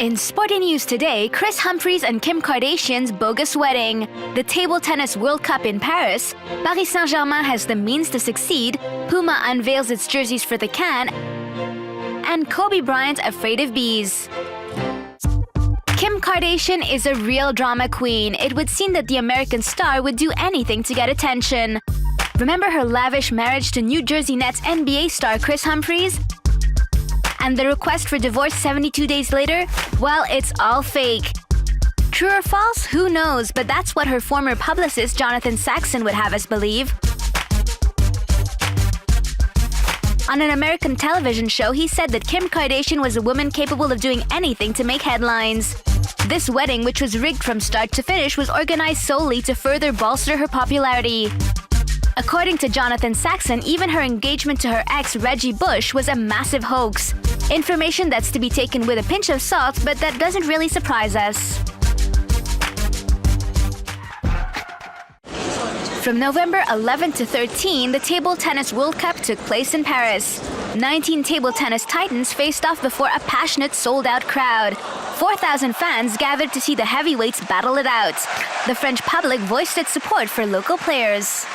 In Sporty news today, Kris Humphries and Kim Kardashian's bogus wedding. The Table Tennis World Cup in Paris. Paris Saint-Germain has the means to succeed. Puma unveils its jerseys for the can. And Kobe Bryant afraid of bees. Kim Kardashian is a real drama queen. It would seem that the American star would do anything to get attention. Remember her lavish marriage to New Jersey Nets NBA star Kris Humphries? And the request for divorce 72 days later? Well, it's all fake. True or false? Who knows, but that's what her former publicist Jonathan Saxon would have us believe. On an American television show, he said that Kim Kardashian was a woman capable of doing anything to make headlines. This wedding, which was rigged from start to finish, was organized solely to further bolster her popularity. According to Jonathan Saxon, even her engagement to her ex Reggie Bush was a massive hoax. Information that's to be taken with a pinch of salt, but that doesn't really surprise us. From November 11 to 13, the Table Tennis World Cup took place in Paris. 19 table tennis titans faced off before a passionate, sold-out crowd. 4,000 fans gathered to see the heavyweights battle it out. The French public voiced its support for local players.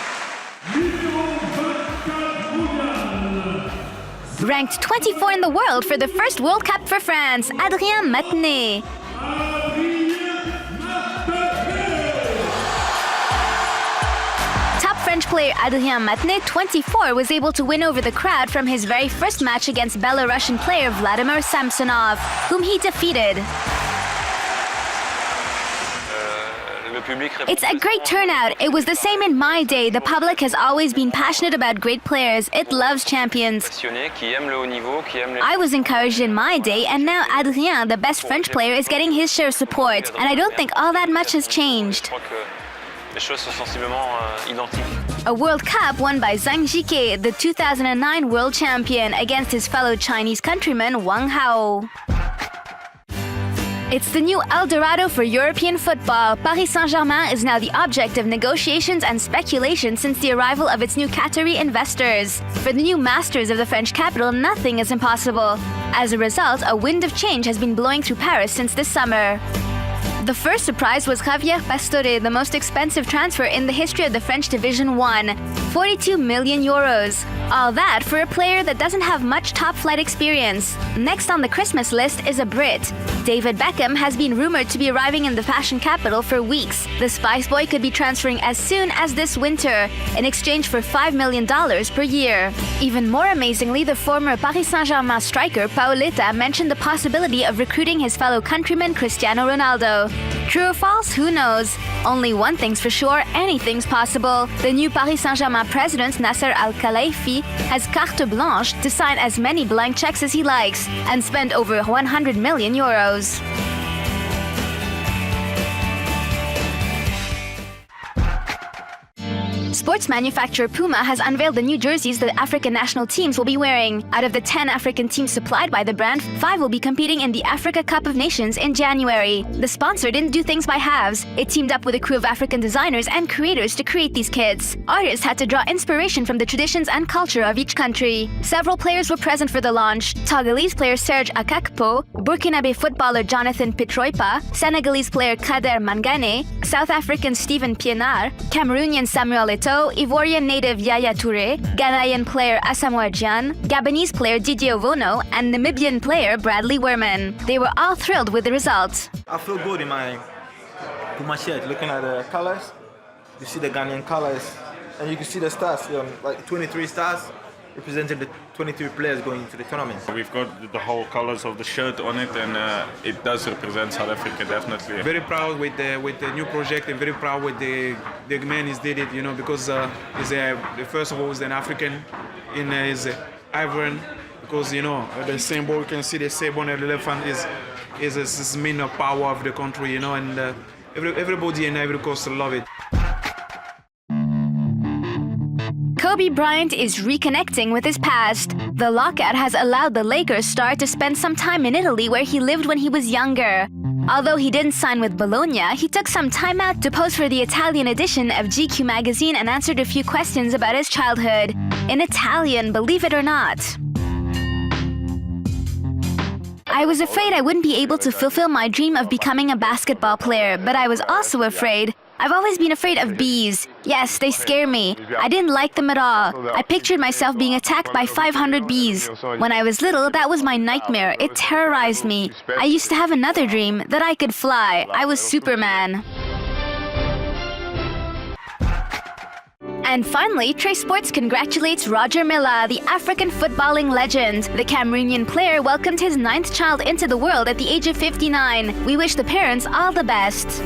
Ranked 24 in the world for the first World Cup for France, Adrien Matenet. Top French player Adrien Matenet, 24, was able to win over the crowd from his very first match against Belarusian player Vladimir Samsonov, whom he defeated. It's a great turnout. It was the same in my day. The public has always been passionate about great players. It loves champions. I was encouraged in my day, and now Adrien, the best French player, is getting his share of support. And I don't think all that much has changed. A World Cup won by Zhang Jike, the 2009 world champion, against his fellow Chinese countryman Wang Hao. It's the new El Dorado for European football. Paris Saint-Germain is now the object of negotiations and speculation since the arrival of its new Qatari investors. For the new masters of the French capital, nothing is impossible. As a result, a wind of change has been blowing through Paris since this summer. The first surprise was Javier Pastore, the most expensive transfer in the history of the French Division 1. 42 million euros. All that for a player that doesn't have much top-flight experience. Next on the Christmas list is a Brit. David Beckham has been rumored to be arriving in the fashion capital for weeks. The Spice Boy could be transferring as soon as this winter, in exchange for $5 million per year. Even more amazingly, the former Paris Saint-Germain striker Paoletta mentioned the possibility of recruiting his fellow countryman Cristiano Ronaldo. True or false? Who knows? Only one thing's for sure, anything's possible. The new Paris Saint-Germain president, Nasser Al-Khelaifi, has carte blanche to sign as many blank checks as he likes and spend over 100 million euros. Sports manufacturer Puma has unveiled the new jerseys that African national teams will be wearing. Out of the 10 African teams supplied by the brand, 5 will be competing in the Africa Cup of Nations in January. The sponsor didn't do things by halves. It teamed up with a crew of African designers and creators to create these kits. Artists had to draw inspiration from the traditions and culture of each country. Several players were present for the launch. Togolese player Serge Akakpo, Burkinabe footballer Jonathan Pitroipa, Senegalese player Kader Mangane, South African Steven Pienaar, Cameroonian Samuel Eto'o, Ivorian native Yaya Touré, Ghanaian player Asamoah Gyan, Gabonese player Didier Ovono, and Namibian player Bradley Werman. They were all thrilled with the result. I feel good in my Puma shirt, looking at the colors. You see the Ghanaian colors, and you can see the stars, like 23 stars representing the 23 players going into the tournament. We've got the whole colors of the shirt on it, and it does represent South Africa, definitely. Very proud with the new project, and very proud with the man who did it, because the first of all is an African in his Ivorian, because the symbol, you can see the symbol on the elephant is mean of power of the country, and everybody in Ivory Coast love it. Kobe Bryant is reconnecting with his past. The lockout has allowed the Lakers star to spend some time in Italy where he lived when he was younger. Although he didn't sign with Bologna, he took some time out to pose for the Italian edition of GQ magazine and answered a few questions about his childhood. In Italian, believe it or not. I was afraid I wouldn't be able to fulfill my dream of becoming a basketball player, but I was also afraid. I've always been afraid of bees. Yes, they scare me. I didn't like them at all. I pictured myself being attacked by 500 bees. When I was little, that was my nightmare. It terrorized me. I used to have another dream, that I could fly. I was Superman. And finally, Trey Sports congratulates Roger Milla, the African footballing legend. The Cameroonian player welcomed his 9th child into the world at the age of 59. We wish the parents all the best.